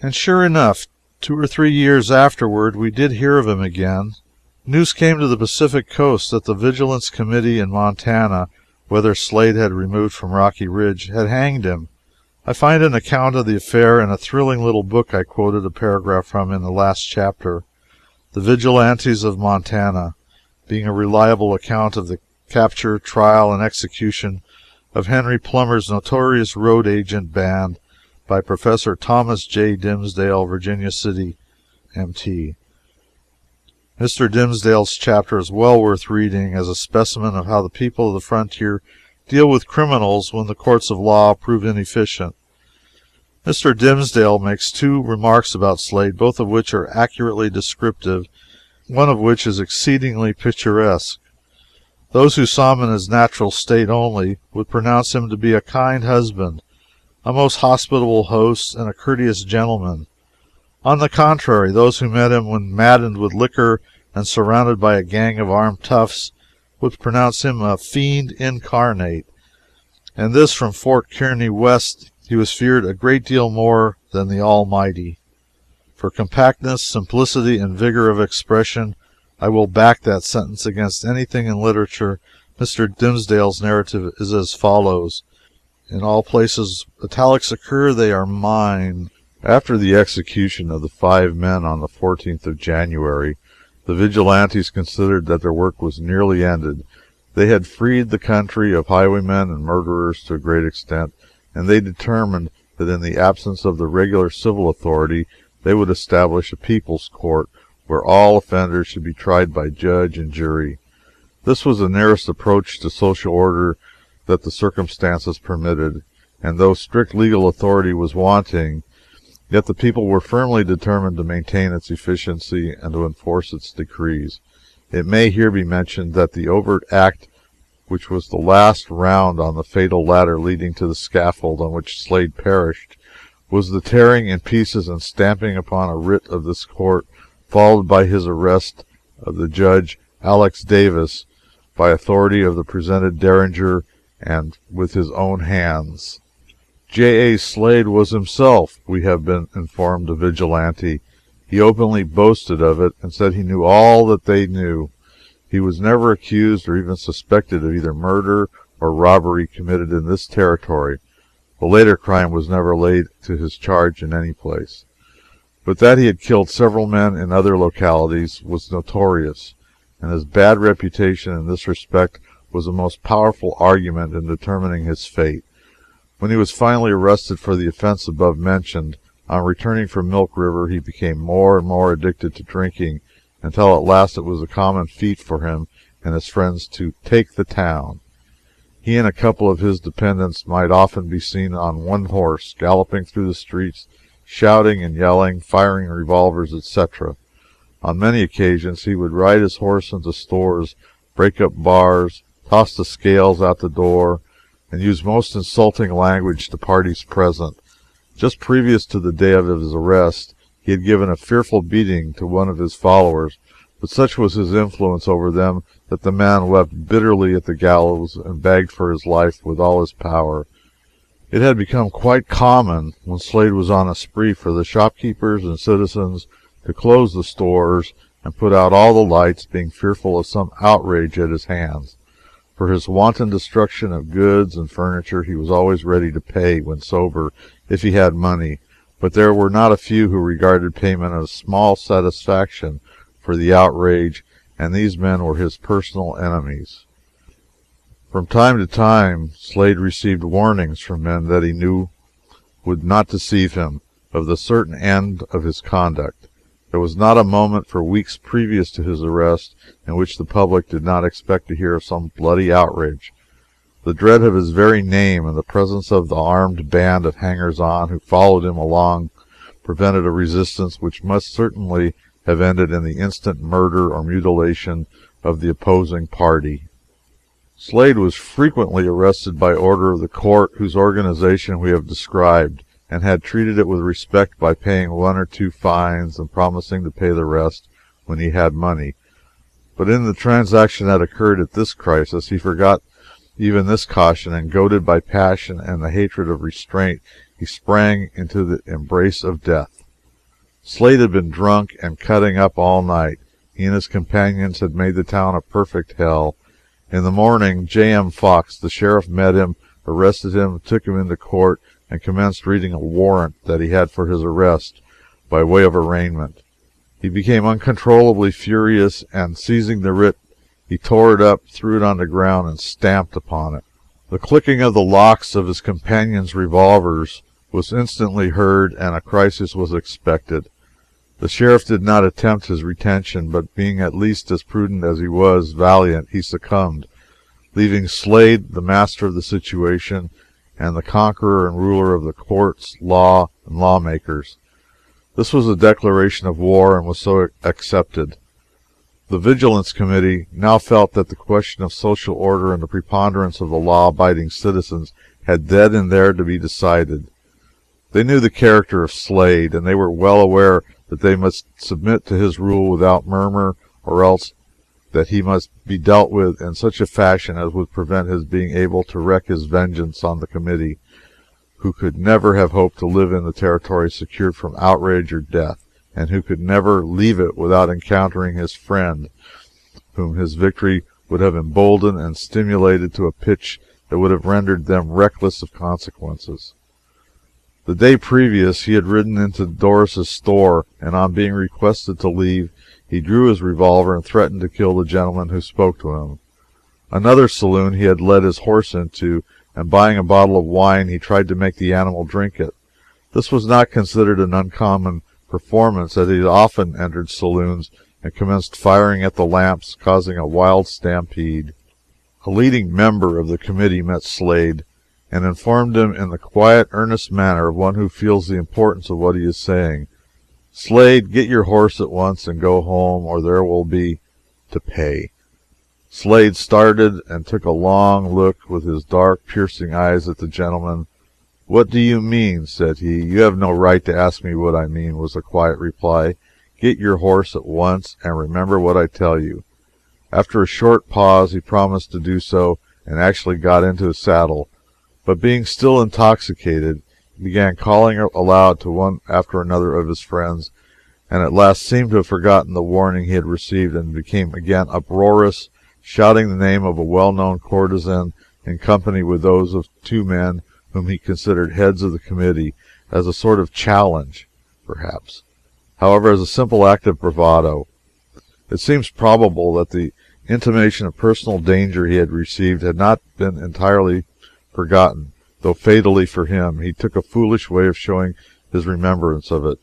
And sure enough, 2 or 3 years afterward, we did hear of him again. News came to the Pacific coast that the Vigilance Committee in Montana, whether Slade had removed from Rocky Ridge, had hanged him. I find an account of the affair in a thrilling little book I quoted a paragraph from in the last chapter, The Vigilantes of Montana, being a reliable account of the capture, trial, and execution of Henry Plummer's notorious road agent band by Professor Thomas J. Dimsdale, Virginia City, M.T. Mr. Dimsdale's chapter is well worth reading as a specimen of how the people of the frontier deal with criminals when the courts of law prove inefficient. Mr. Dimsdale makes 2 remarks about Slade, both of which are accurately descriptive, one of which is exceedingly picturesque. Those who saw him in his natural state only would pronounce him to be a kind husband, a most hospitable host, and a courteous gentleman. On the contrary, those who met him when maddened with liquor and surrounded by a gang of armed toughs would pronounce him a fiend incarnate, and this from Fort Kearny west. He was feared a great deal more than the Almighty. For compactness, simplicity, and vigor of expression, I will back that sentence against anything in literature. Mr. Dimsdale's narrative is as follows. In all places italics occur, they are mine. After the execution of the 5 men on the 14th of January, the Vigilantes considered that their work was nearly ended. They had freed the country of highwaymen and murderers to a great extent, and they determined that in the absence of the regular civil authority, they would establish a people's court where all offenders should be tried by judge and jury. This was the nearest approach to social order that the circumstances permitted, and though strict legal authority was wanting, yet the people were firmly determined to maintain its efficiency and to enforce its decrees. It may here be mentioned that the overt act which was the last round on the fatal ladder leading to the scaffold on which Slade perished was the tearing in pieces and stamping upon a writ of this court, followed by his arrest of the judge Alex Davis by authority of the presented Derringer and with his own hands. J. A. Slade was himself, we have been informed, a vigilante. He openly boasted of it and said he knew all that they knew. He was never accused or even suspected of either murder or robbery committed in this territory. The later crime was never laid to his charge in any place. But that he had killed several men in other localities was notorious, and his bad reputation in this respect was a most powerful argument in determining his fate. When he was finally arrested for the offense above mentioned, on returning from Milk River he became more and more addicted to drinking, until at last it was a common feat for him and his friends to "take the town." He and a couple of his dependents might often be seen on one horse, galloping through the streets, shouting and yelling, firing revolvers, etc. On many occasions he would ride his horse into stores, break up bars, toss the scales out the door, and use most insulting language to parties present. Just previous to the day of his arrest, he had given a fearful beating to one of his followers, but such was his influence over them that the man wept bitterly at the gallows and begged for his life with all his power. It had become quite common, when Slade was on a spree, for the shopkeepers and citizens to close the stores and put out all the lights, being fearful of some outrage at his hands. For his wanton destruction of goods and furniture he was always ready to pay, when sober, if he had money, but there were not a few who regarded payment as small satisfaction for the outrage, and these men were his personal enemies. From time to time Slade received warnings from men that he knew would not deceive him, of the certain end of his conduct. There was not a moment for weeks previous to his arrest in which the public did not expect to hear of some bloody outrage. The dread of his very name and the presence of the armed band of hangers-on who followed him along prevented a resistance which must certainly have ended in the instant murder or mutilation of the opposing party. Slade was frequently arrested by order of the court whose organization we have described, and had treated it with respect by paying 1 or 2 fines and promising to pay the rest when he had money. But in the transaction that occurred at this crisis he forgot even this caution, and goaded by passion and the hatred of restraint, he sprang into the embrace of death. Slade had been drunk and cutting up all night. He and his companions had made the town a perfect hell. In the morning, J.M. Fox, the sheriff, met him, arrested him, took him into court, and commenced reading a warrant that he had for his arrest by way of arraignment. He became uncontrollably furious, and seizing the writ, he tore it up, threw it on the ground, and stamped upon it. The clicking of the locks of his companions' revolvers was instantly heard, and a crisis was expected. The sheriff did not attempt his retention, but being at least as prudent as he was valiant, he succumbed, leaving Slade the master of the situation and the conqueror and ruler of the courts, law, and lawmakers. This was a declaration of war, and was so accepted. The Vigilance Committee now felt that the question of social order and the preponderance of the law-abiding citizens had then and there to be decided. They knew the character of Slade, and they were well aware that they must submit to his rule without murmur, or else that he must be dealt with in such a fashion as would prevent his being able to wreak his vengeance on the committee, who could never have hoped to live in the territory secured from outrage or death, and who could never leave it without encountering his friend, whom his victory would have emboldened and stimulated to a pitch that would have rendered them reckless of consequences. The day previous he had ridden into Doris's store, and on being requested to leave, he drew his revolver and threatened to kill the gentleman who spoke to him. Another saloon he had led his horse into, and buying a bottle of wine, he tried to make the animal drink it. This was not considered an uncommon performance, as he had often entered saloons and commenced firing at the lamps, causing a wild stampede. A leading member of the committee met Slade, and informed him in the quiet, earnest manner of one who feels the importance of what he is saying. "Slade, get your horse at once and go home, or there will be to pay." Slade started and took a long look with his dark, piercing eyes at the gentleman. "What do you mean?" said he. "You have no right to ask me what I mean," was the quiet reply. "Get your horse at once, and remember what I tell you." After a short pause, he promised to do so, and actually got into his saddle. But being still intoxicated, he began calling aloud to one after another of his friends, and at last seemed to have forgotten the warning he had received, and became again uproarious, shouting the name of a well-known courtesan in company with those of two men whom he considered heads of the committee, as a sort of challenge, perhaps, however, as a simple act of bravado. It seems probable that the intimation of personal danger he had received had not been entirely forgotten, though fatally for him. He took a foolish way of showing his remembrance of it.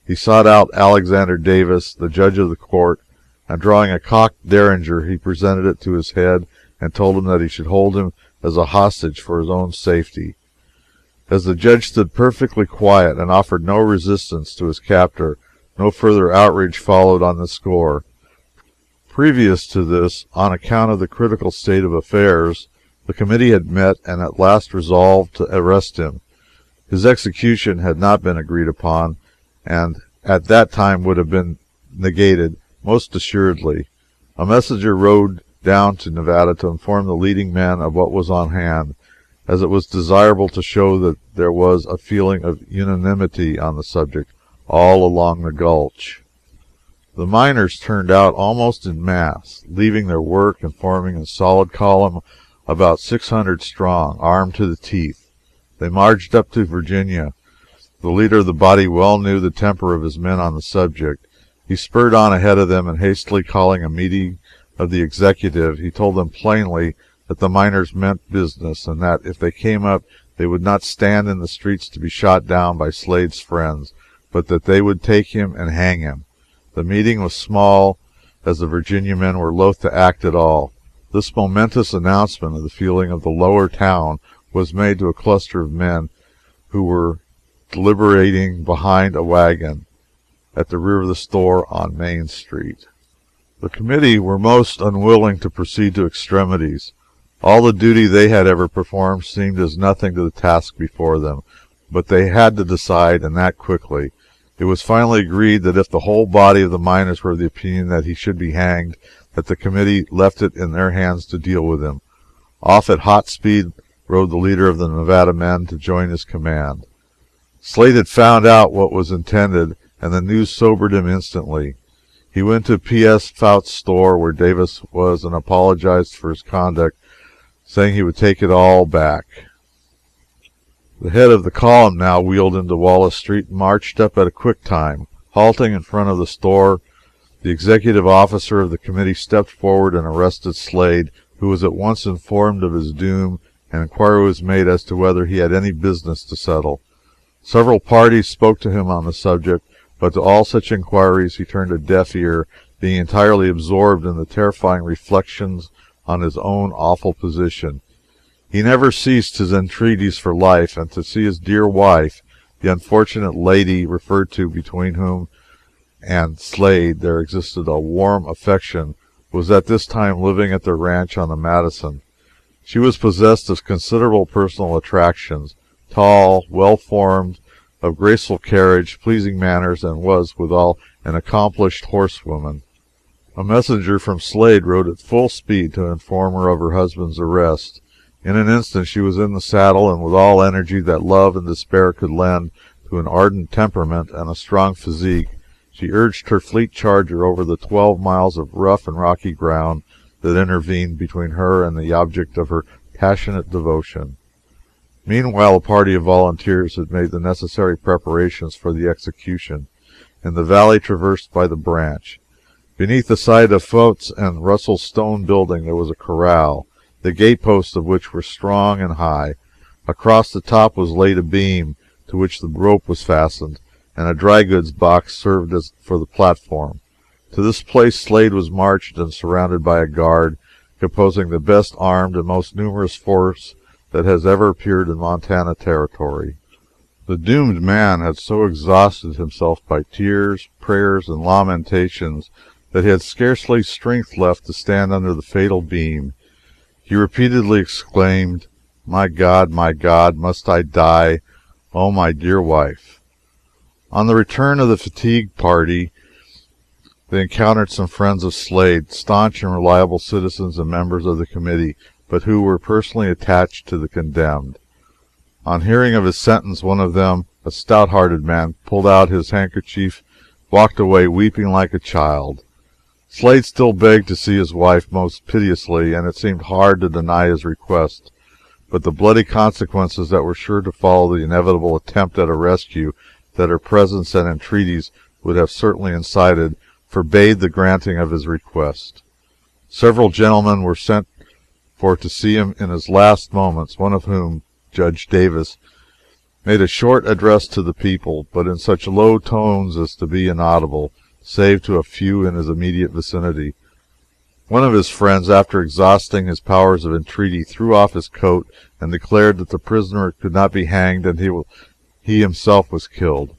He sought out Alexander Davis, the judge of the court, and drawing a cocked derringer, he presented it to his head and told him that he should hold him as a hostage for his own safety. As the judge stood perfectly quiet and offered no resistance to his captor, no further outrage followed on the score. Previous to this, on account of the critical state of affairs, the committee had met and at last resolved to arrest him. His execution had not been agreed upon, and at that time would have been negated, most assuredly. A messenger rode down to Nevada to inform the leading men of what was on hand, as it was desirable to show that there was a feeling of unanimity on the subject all along the gulch. The miners turned out almost in mass, leaving their work and forming in solid column about 600 strong, armed to the teeth. They marched up to Virginia. The leader of the body well knew the temper of his men on the subject. He spurred on ahead of them, and hastily calling a meeting of the executive, he told them plainly that the miners meant business, and that if they came up they would not stand in the streets to be shot down by Slade's friends, but that they would take him and hang him. The meeting was small, as the Virginia men were loath to act at all. This momentous announcement of the feeling of the lower town was made to a cluster of men who were deliberating behind a wagon at the rear of the store on Main Street. The committee were most unwilling to proceed to extremities. All the duty they had ever performed seemed as nothing to the task before them, but they had to decide, and that quickly. It was finally agreed that if the whole body of the miners were of the opinion that he should be hanged, that the committee left it in their hands to deal with him. Off at hot speed rode the leader of the Nevada men to join his command. Slade had found out what was intended, and the news sobered him instantly. He went to P.S. Fout's store, where Davis was, and apologized for his conduct, saying he would take it all back. The head of the column now wheeled into Wallace Street and marched up at a quick time. Halting in front of the store, the executive officer of the committee stepped forward and arrested Slade, who was at once informed of his doom, and inquiry was made as to whether he had any business to settle. Several parties spoke to him on the subject, but to all such inquiries he turned a deaf ear, being entirely absorbed in the terrifying reflections on his own awful position. He never ceased his entreaties for life, and to see his dear wife, the unfortunate lady referred to, between whom and Slade there existed a warm affection, was at this time living at their ranch on the Madison. She was possessed of considerable personal attractions, tall, well-formed, of graceful carriage, pleasing manners, and was, withal, an accomplished horsewoman. A messenger from Slade rode at full speed to inform her of her husband's arrest. In an instant she was in the saddle, and with all energy that love and despair could lend to an ardent temperament and a strong physique, she urged her fleet charger over the 12 miles of rough and rocky ground that intervened between her and the object of her passionate devotion. Meanwhile, a party of volunteers had made the necessary preparations for the execution, in the valley traversed by the branch. Beneath the site of Fout's and Russell's stone building there was a corral, the gateposts of which were strong and high. Across the top was laid a beam, to which the rope was fastened, and a dry goods box served as for the platform. To this place Slade was marched and surrounded by a guard, composing the best armed and most numerous force that has ever appeared in Montana territory. The doomed man had so exhausted himself by tears, prayers, and lamentations that he had scarcely strength left to stand under the fatal beam. He repeatedly exclaimed, my God, must I die? Oh, my dear wife!" On the return of the fatigued party, they encountered some friends of Slade, staunch and reliable citizens and members of the committee, but who were personally attached to the condemned. On hearing of his sentence, one of them, a stout-hearted man, pulled out his handkerchief, walked away weeping like a child. Slade still begged to see his wife most piteously, and it seemed hard to deny his request, but the bloody consequences that were sure to follow the inevitable attempt at a rescue that her presence and entreaties would have certainly incited forbade the granting of his request. Several gentlemen were sent for to see him in his last moments, one of whom, Judge Davis, made a short address to the people, but in such low tones as to be inaudible, save to a few in his immediate vicinity. One of his friends, after exhausting his powers of entreaty, threw off his coat and declared that the prisoner could not be hanged, and he himself was killed.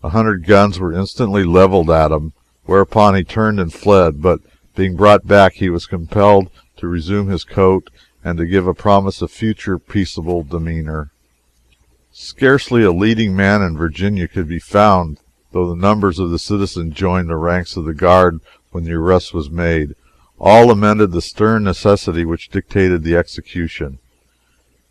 100 guns were instantly leveled at him, whereupon he turned and fled, but being brought back he was compelled to resume his coat and to give a promise of future peaceable demeanor. Scarcely a leading man in Virginia could be found, though the numbers of the citizens joined the ranks of the guard when the arrest was made. All lamented the stern necessity which dictated the execution.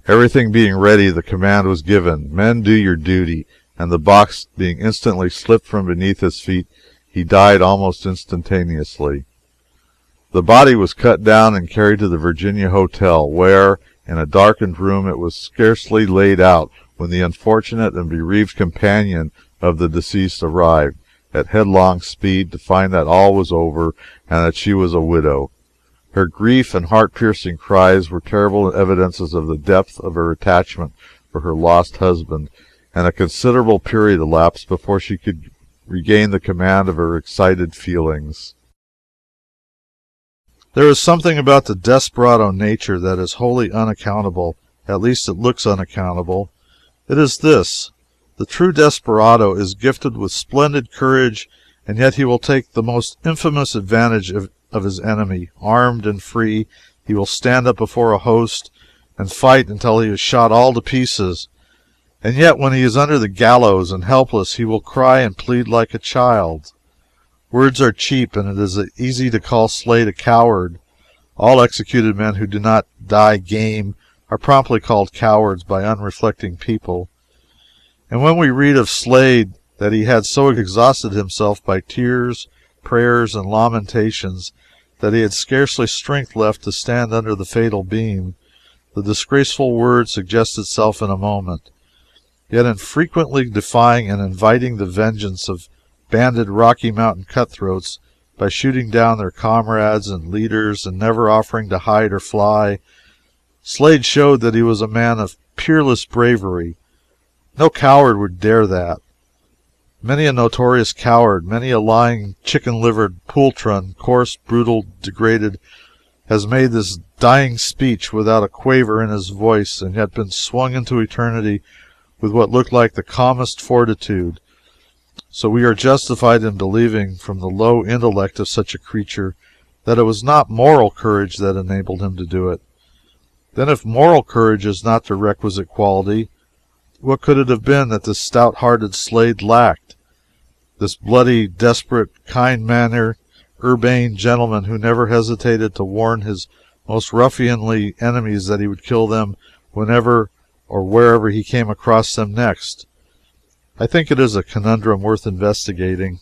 Everything being ready, the command was given, "Men, do your duty," and the box being instantly slipped from beneath his feet, he died almost instantaneously. The body was cut down and carried to the Virginia Hotel, where, in a darkened room, it was scarcely laid out when the unfortunate and bereaved companion of the deceased arrived, at headlong speed, to find that all was over, and that she was a widow. Her grief and heart-piercing cries were terrible evidences of the depth of her attachment for her lost husband, and a considerable period elapsed before she could regain the command of her excited feelings. There is something about the desperado nature that is wholly unaccountable. At least it looks unaccountable. It is this: the true desperado is gifted with splendid courage, and yet he will take the most infamous advantage of his enemy. Armed and free, he will stand up before a host and fight until he is shot all to pieces, and yet when he is under the gallows and helpless, he will cry and plead like a child. Words are cheap, and it is easy to call Slade a coward. All executed men who do not die game are promptly called cowards by unreflecting people. And when we read of Slade that he had so exhausted himself by tears, prayers, and lamentations that he had scarcely strength left to stand under the fatal beam, the disgraceful word suggests itself in a moment. Yet in frequently defying and inviting the vengeance of banded Rocky Mountain cutthroats by shooting down their comrades and leaders and never offering to hide or fly, Slade showed that he was a man of peerless bravery. No coward would dare that. Many a notorious coward, many a lying, chicken-livered poltron, coarse, brutal, degraded, has made this dying speech without a quaver in his voice, and yet been swung into eternity with what looked like the calmest fortitude. So we are justified in believing, from the low intellect of such a creature, that it was not moral courage that enabled him to do it. Then, if moral courage is not the requisite quality, what could it have been that this stout-hearted Slade lacked? This bloody, desperate, kind-mannered, urbane gentleman who never hesitated to warn his most ruffianly enemies that he would kill them whenever or wherever he came across them next. I think it is a conundrum worth investigating.